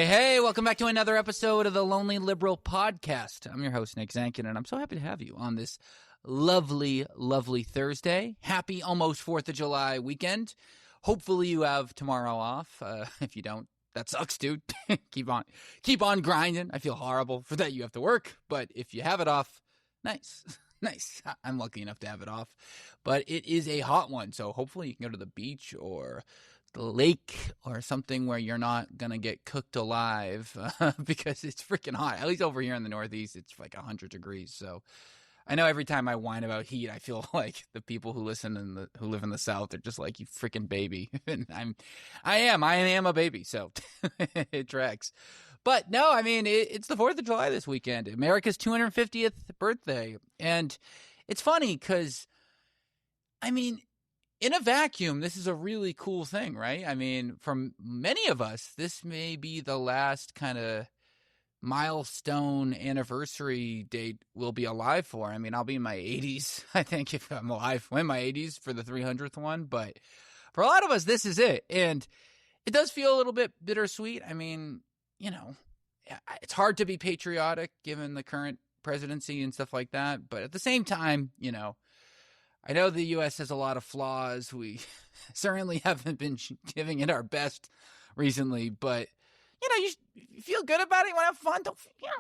Hey, welcome back to another episode of the Lonely Liberal Podcast. I'm your host, Nick Zankin, and I'm so happy to have you on this lovely, lovely Thursday. Happy almost 4th of July weekend. Hopefully you have tomorrow off. If you don't, that sucks, dude. Keep on grinding. I feel horrible for that you have to work, but if you have it off, nice. Nice. I'm lucky enough to have it off, but it is a hot one, so hopefully you can go to the beach or the lake or something where you're not going to get cooked alive because it's freaking hot. At least over here in the Northeast, it's like 100 degrees. So I know every time I whine about heat, I feel like the people who who live in the South are just like, you freaking baby. And I am a baby. So it tracks. But no, I mean, it's the 4th of July this weekend, America's 250th birthday. And it's funny because, I mean, in a vacuum, this is a really cool thing, right? I mean, from many of us, this may be the last kind of milestone anniversary date we'll be alive for. I mean, I'll be in my 80s, I think, if I'm alive in my 80s for the 300th one. But for a lot of us, this is it. And it does feel a little bit bittersweet. I mean, you know, it's hard to be patriotic given the current presidency and stuff like that. But at the same time, you know, I know the U.S. has a lot of flaws. We certainly haven't been giving it our best recently, but you know, you feel good about it. You want to have fun?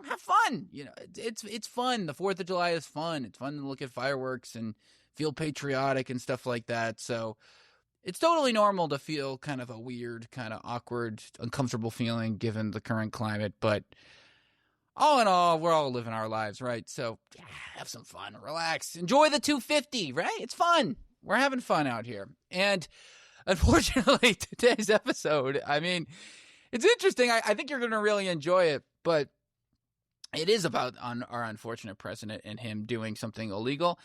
Have fun. You know, it's fun. The 4th of July is fun. It's fun to look at fireworks and feel patriotic and stuff like that. So it's totally normal to feel kind of a weird, kind of awkward, uncomfortable feeling given the current climate. But all in all, we're all living our lives, right? So yeah, have some fun, relax, enjoy the 250, right? It's fun. We're having fun out here. And unfortunately, today's episode, I mean, it's interesting. I think you're going to really enjoy it, but it is about our unfortunate president and him doing something illegal.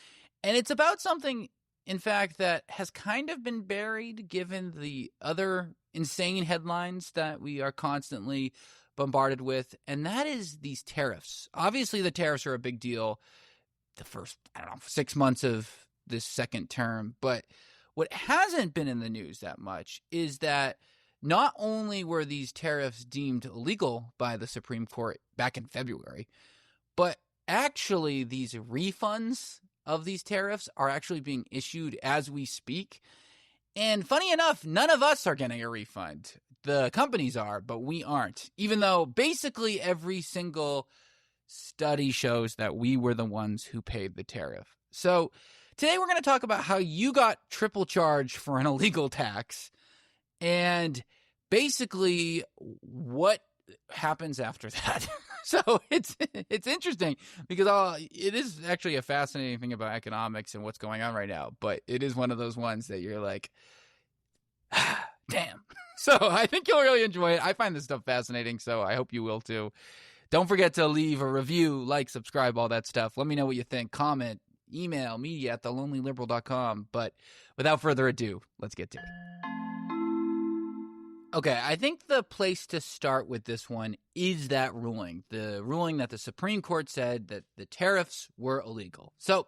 And it's about something, in fact, that has kind of been buried given the other insane headlines that we are constantly bombarded with, and that is these tariffs. Obviously, the tariffs are a big deal the first, 6 months of this second term, but what hasn't been in the news that much is that not only were these tariffs deemed illegal by the Supreme Court back in February, but actually these refunds of these tariffs are actually being issued as we speak. And funny enough, none of us are getting a refund. The companies are, but we aren't, even though basically every single study shows that we were the ones who paid the tariff. So today we're going to talk about how you got triple charged for an illegal tax and basically what happens after that. So it's interesting because it is actually a fascinating thing about economics and what's going on right now, but it is one of those ones that you're like, damn. So I think you'll really enjoy it. I find this stuff fascinating, so I hope you will too. Don't forget to leave a review, like, subscribe, all that stuff. Let me know what you think. Comment, email, media@thelonelyliberal.com. But without further ado, let's get to it. Okay, I think the place to start with this one is that ruling. The ruling that the Supreme Court said that the tariffs were illegal. So,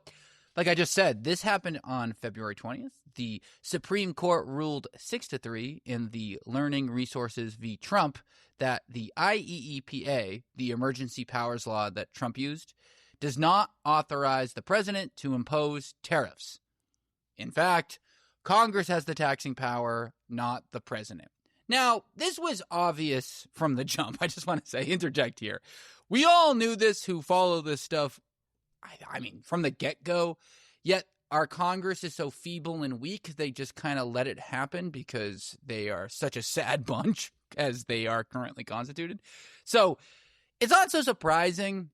like I just said, this happened on February 20th. The Supreme Court ruled 6-3 in the Learning Resources v. Trump that the IEEPA, the emergency powers law that Trump used, does not authorize the president to impose tariffs. In fact, Congress has the taxing power, not the president. Now, this was obvious from the jump. I just want to say, interject here. We all knew this who follow this stuff, I mean, from the get-go, yet our Congress is so feeble and weak, they just kind of let it happen because they are such a sad bunch as they are currently constituted. So it's not so surprising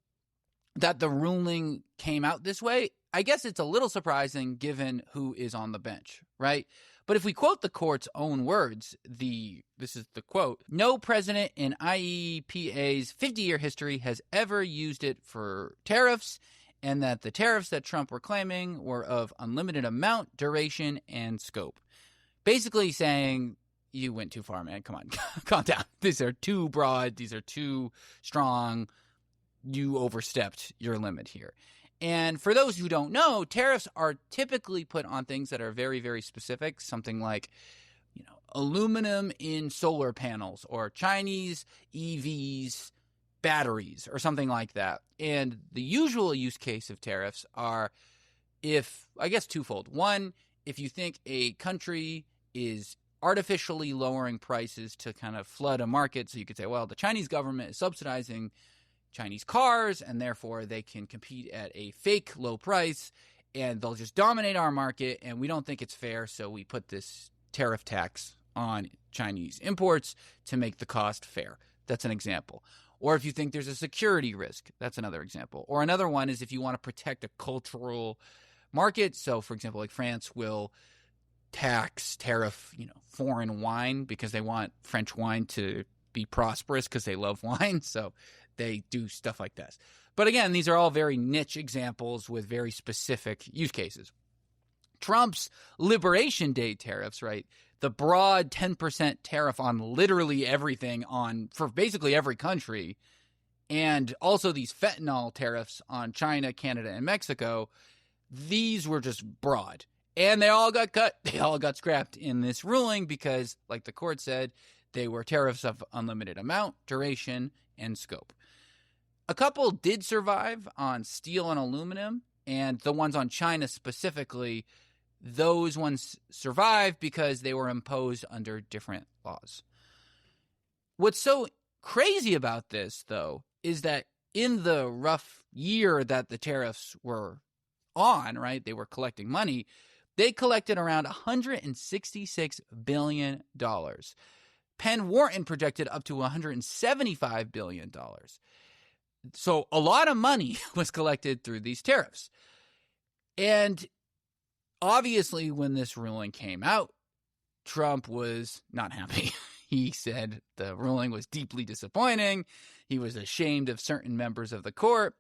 that the ruling came out this way. I guess it's a little surprising given who is on the bench, right? But if we quote the court's own words, this is the quote, "No president in IEEPA's 50-year history has ever used it for tariffs, and that the tariffs that Trump were claiming were of unlimited amount, duration, and scope." Basically saying, you went too far, man. Come on, calm down. These are too broad. These are too strong. You overstepped your limit here. And for those who don't know, tariffs are typically put on things that are very, very specific. Something like aluminum in solar panels or Chinese EVs batteries or something like that. And the usual use case of tariffs are twofold. One, if you think a country is artificially lowering prices to kind of flood a market, so you could say, well, the Chinese government is subsidizing Chinese cars and therefore they can compete at a fake low price and they'll just dominate our market and we don't think it's fair, so we put this tariff tax on Chinese imports to make the cost fair. That's an example. Or if you think there's a security risk, that's another example. Or another one is if you want to protect a cultural market. So, for example, like France will tariff, foreign wine because they want French wine to be prosperous because they love wine. So they do stuff like this. But again, these are all very niche examples with very specific use cases. Trump's Liberation Day tariffs, right? The broad 10% tariff on literally everything for basically every country, and also these fentanyl tariffs on China, Canada, and Mexico, these were just broad. And they all got cut. They all got scrapped in this ruling because, like the court said, they were tariffs of unlimited amount, duration, and scope. A couple did survive on steel and aluminum, and the ones on China specifically, those ones survived because they were imposed under different laws. What's so crazy about this, though, is that in the rough year that the tariffs were on, right, they were collecting money, they collected around $166 billion. Penn Wharton projected up to $175 billion. So a lot of money was collected through these tariffs. And obviously, when this ruling came out, Trump was not happy. He said the ruling was deeply disappointing. He was ashamed of certain members of the court,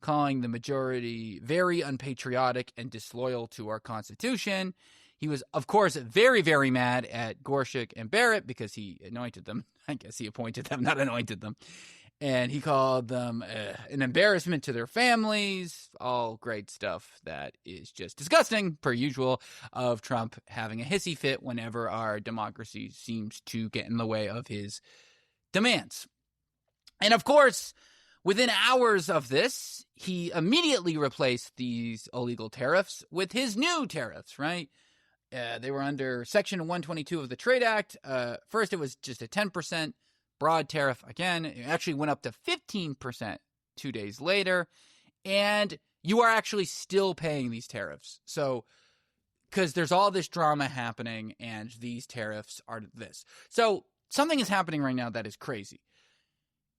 calling the majority very unpatriotic and disloyal to our Constitution. He was, of course, very, very mad at Gorsuch and Barrett because he anointed them. I guess he appointed them, not anointed them. And he called them an embarrassment to their families, all great stuff that is just disgusting, per usual, of Trump having a hissy fit whenever our democracy seems to get in the way of his demands. And of course, within hours of this, he immediately replaced these illegal tariffs with his new tariffs, right? They were under Section 122 of the Trade Act. First, it was just a 10% broad tariff. Again, it actually went up to 15% 2 days later. And you are actually still paying these tariffs. So, because there's all this drama happening and these tariffs are this. So, something is happening right now that is crazy.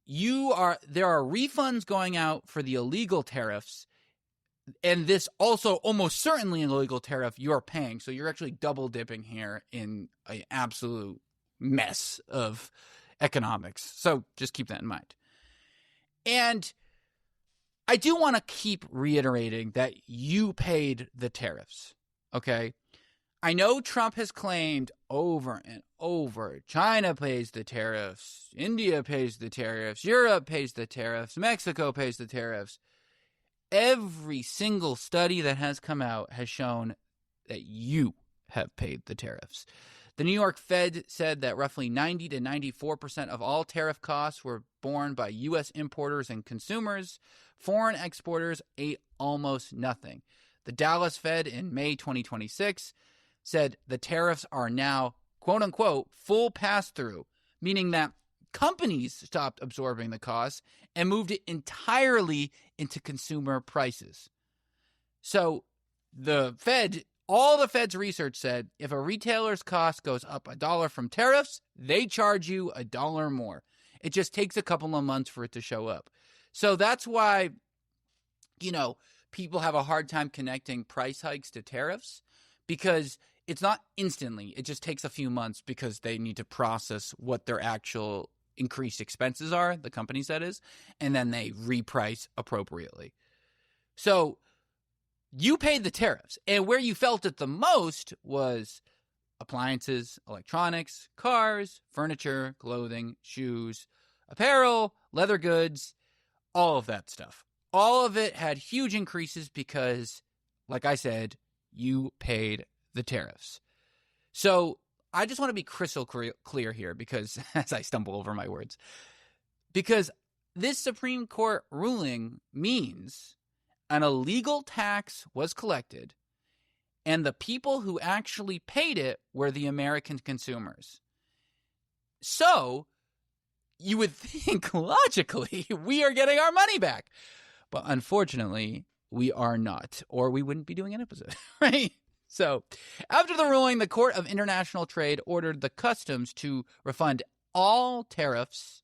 There are refunds going out for the illegal tariffs, and this also almost certainly an illegal tariff you are paying. So you're actually double dipping here in an absolute mess of economics. So just keep that in mind. And I do want to keep reiterating that you paid the tariffs, okay? I know Trump has claimed over and over, China pays the tariffs, India pays the tariffs, Europe pays the tariffs, Mexico pays the tariffs. Every single study that has come out has shown that you have paid the tariffs. The New York Fed said that roughly 90 to 94% of all tariff costs were borne by U.S. importers and consumers. Foreign exporters ate almost nothing. The Dallas Fed in May 2026 said the tariffs are now, quote unquote, full pass-through, meaning that companies stopped absorbing the costs and moved it entirely into consumer prices. So all the Fed's research said if a retailer's cost goes up $1 from tariffs, they charge you $1 more. It just takes a couple of months for it to show up. So that's why, people have a hard time connecting price hikes to tariffs, because it's not instantly. It just takes a few months because they need to process what their actual increased expenses are, the companies that is, and then they reprice appropriately. So you paid the tariffs, and where you felt it the most was appliances, electronics, cars, furniture, clothing, shoes, apparel, leather goods, all of that stuff. All of it had huge increases because, like I said, you paid the tariffs. So I just want to be crystal clear here because as I stumble over my words, because this Supreme Court ruling means an illegal tax was collected and the people who actually paid it were the American consumers. So you would think logically we are getting our money back. But unfortunately, we are not, or we wouldn't be doing an episode, right? So after the ruling, the Court of International Trade ordered the customs to refund all tariffs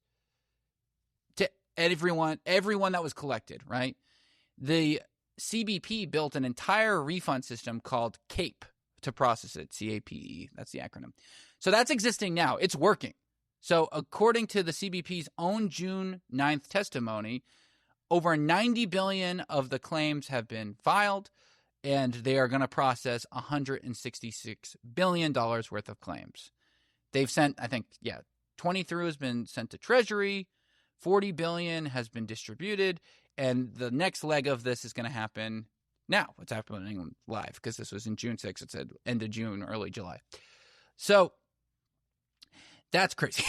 to everyone that was collected, right? The CBP built an entire refund system called CAPE to process it, CAPE, that's the acronym. So that's existing now. It's working. So according to the CBP's own June 9th testimony, over 90 billion of the claims have been filed, and they are going to process $166 billion worth of claims. They've sent, I think, 23 has been sent to Treasury, 40 billion has been distributed, and the next leg of this is going to happen now. It's happening live because this was in June 6th. It said end of June, early July. So that's crazy.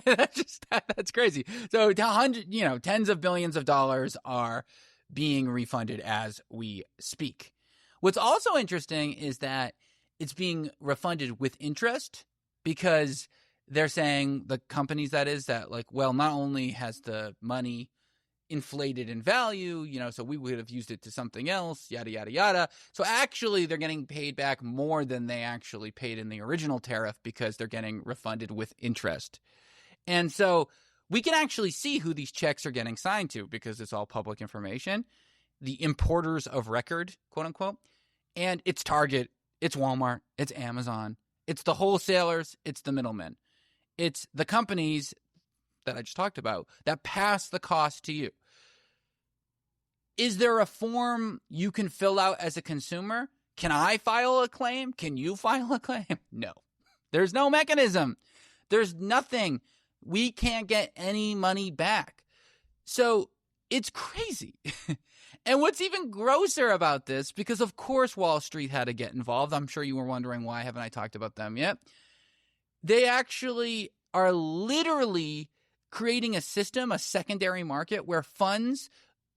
That's crazy. So tens of billions of dollars are being refunded as we speak. What's also interesting is that it's being refunded with interest because they're saying the companies that not only has the money inflated in value, so we would have used it to something else, yada, yada, yada. So actually they're getting paid back more than they actually paid in the original tariff because they're getting refunded with interest. And so we can actually see who these checks are getting signed to because it's all public information. The importers of record, quote unquote. And it's Target, it's Walmart, it's Amazon, it's the wholesalers, it's the middlemen. It's the companies that I just talked about that pass the cost to you. Is there a form you can fill out as a consumer? Can I file a claim? Can you file a claim? No. There's no mechanism. There's nothing. We can't get any money back. So it's crazy. And what's even grosser about this, because of course Wall Street had to get involved. I'm sure you were wondering why haven't I talked about them yet. They actually are literally creating a system, a secondary market where funds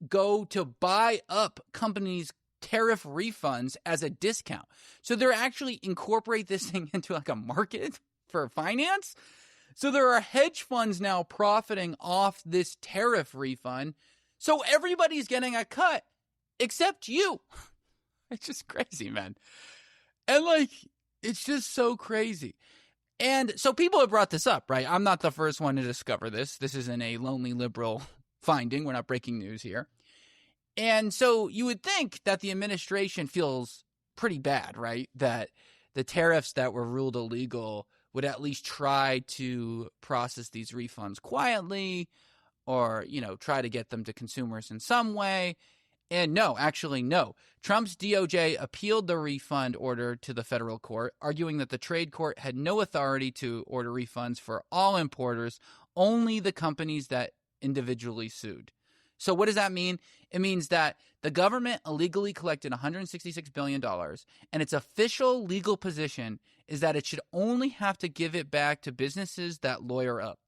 go to buy up companies' tariff refunds as a discount. So they're actually incorporate this thing into like a market for finance. So there are hedge funds now profiting off this tariff refund. So everybody's getting a cut except you. It's just crazy, man. And it's just so crazy. And so people have brought this up, right? I'm not the first one to discover this. This isn't a lonely liberal finding. We're not breaking news here. And so you would think that the administration feels pretty bad, right? That the tariffs that were ruled illegal would at least try to process these refunds quietly or, try to get them to consumers in some way. And no. Trump's DOJ appealed the refund order to the federal court, arguing that the trade court had no authority to order refunds for all importers, only the companies that individually sued. So what does that mean? It means that the government illegally collected $166 billion, and its official legal position is that it should only have to give it back to businesses that lawyer up.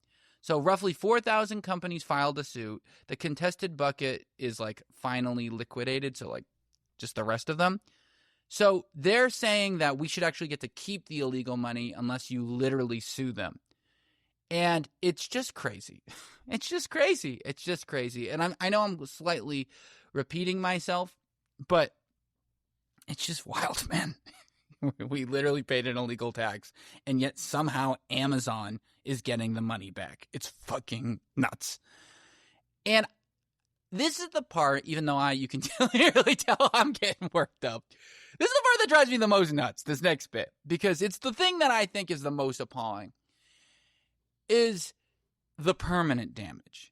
So roughly 4,000 companies filed a suit. The contested bucket is finally liquidated, so just the rest of them. So they're saying that we should actually get to keep the illegal money unless you literally sue them. And it's just crazy. It's just crazy. And I know I'm slightly repeating myself, but it's just wild, man. We literally paid an illegal tax, and yet somehow Amazon is getting the money back. It's fucking nuts. And this is the part, even though you can clearly tell I'm getting worked up. This is the part that drives me the most nuts, this next bit, because it's the thing that I think is the most appalling, is the permanent damage.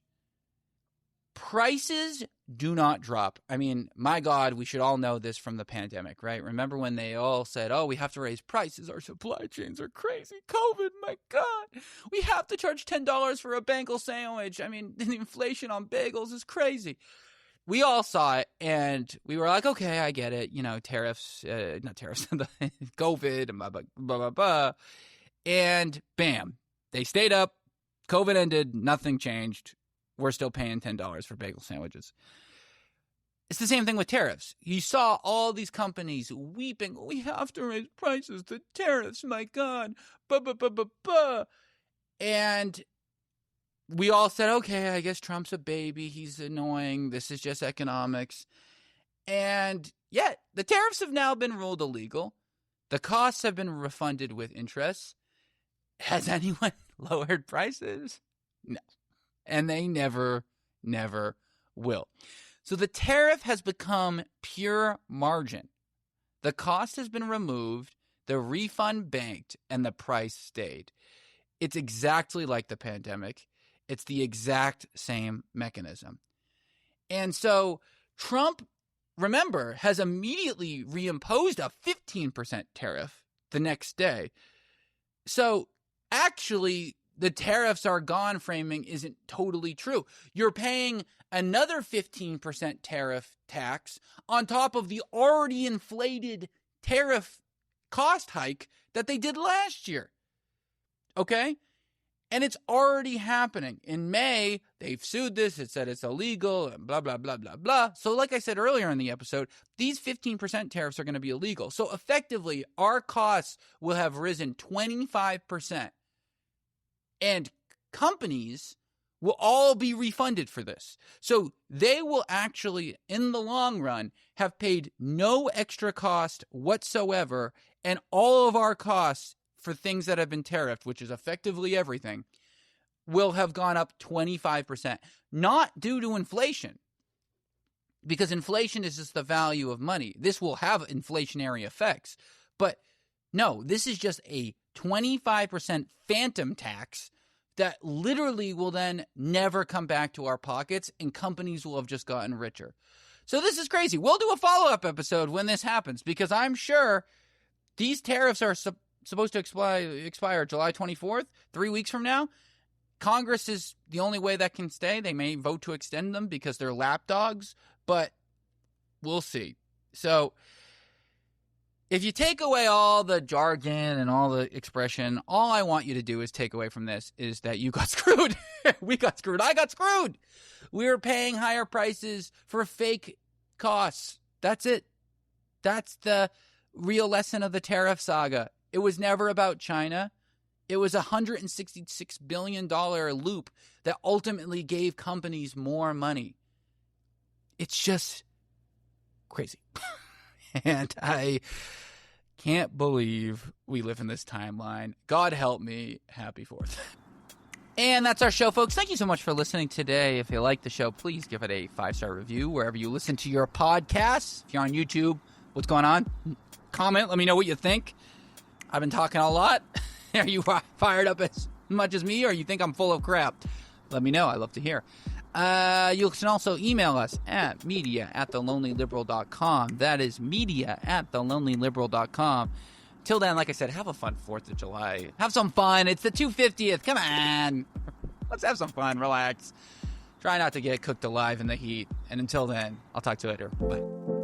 Prices do not drop. I mean, my God, we should all know this from the pandemic, right? Remember when they all said, we have to raise prices. Our supply chains are crazy. COVID, my God. We have to charge $10 for a bagel sandwich. I mean, the inflation on bagels is crazy. we all saw it, and we were like, okay, I get it. Tariffs, not tariffs, COVID, and blah, blah, blah, blah, blah. And bam, they stayed up. COVID ended. Nothing changed. We're still paying $10 for bagel sandwiches. It's the same thing with tariffs. You saw all these companies weeping, we have to raise prices, the tariffs, my God. And we all said, okay, I guess Trump's a baby. He's annoying. This is just economics. And yet, the tariffs have now been ruled illegal. The costs have been refunded with interest. Has anyone lowered prices? No. And they never will. So the tariff has become pure margin. The cost has been removed, the refund banked, and the price stayed. It's exactly like the pandemic. It's the exact same mechanism. And so Trump, remember, has immediately reimposed a 15% tariff the next day. So actually, the tariffs are gone framing isn't totally true. You're paying another 15% tariff tax on top of the already inflated tariff cost hike that they did last year. Okay? And it's already happening. In May, they've sued this. It said it's illegal and blah, blah, blah, blah, blah. So like I said earlier in the episode, these 15% tariffs are going to be illegal. So effectively, our costs will have risen 25%. And companies will all be refunded for this. So they will actually, in the long run, have paid no extra cost whatsoever. And all of our costs for things that have been tariffed, which is effectively everything, will have gone up 25%. Not due to inflation, because inflation is just the value of money. This will have inflationary effects. But no, this is just a 25% phantom tax that literally will then never come back to our pockets, and companies will have just gotten richer. So this is crazy. We'll do a follow-up episode when this happens, because I'm sure these tariffs are supposed to expire July 24th, 3 weeks from now. Congress is the only way that can stay. They may vote to extend them because they're lapdogs, but we'll see. So if you take away all the jargon and all the expression, all I want you to do is take away from this is that you got screwed. We got screwed. I got screwed. We were paying higher prices for fake costs. That's it. That's the real lesson of the tariff saga. It was never about China. It was a $166 billion loop that ultimately gave companies more money. It's just crazy. And I can't believe we live in this timeline. God help me. Happy 4th. And that's our show, folks. Thank you so much for listening today. If you like the show, please give it a 5-star review wherever you listen to your podcasts. If you're on YouTube, what's going on? Comment. Let me know what you think. I've been talking a lot. Are you fired up as much as me, or you think I'm full of crap? Let me know. I love to hear. You can also email us at media@thelonelyliberal.com. That is media@thelonelyliberal.com. Till then, like I said, have a fun 4th of July. Have some fun. It's the 250th. Come on. Let's have some fun. Relax. Try not to get cooked alive in the heat. And until then, I'll talk to you later. Bye.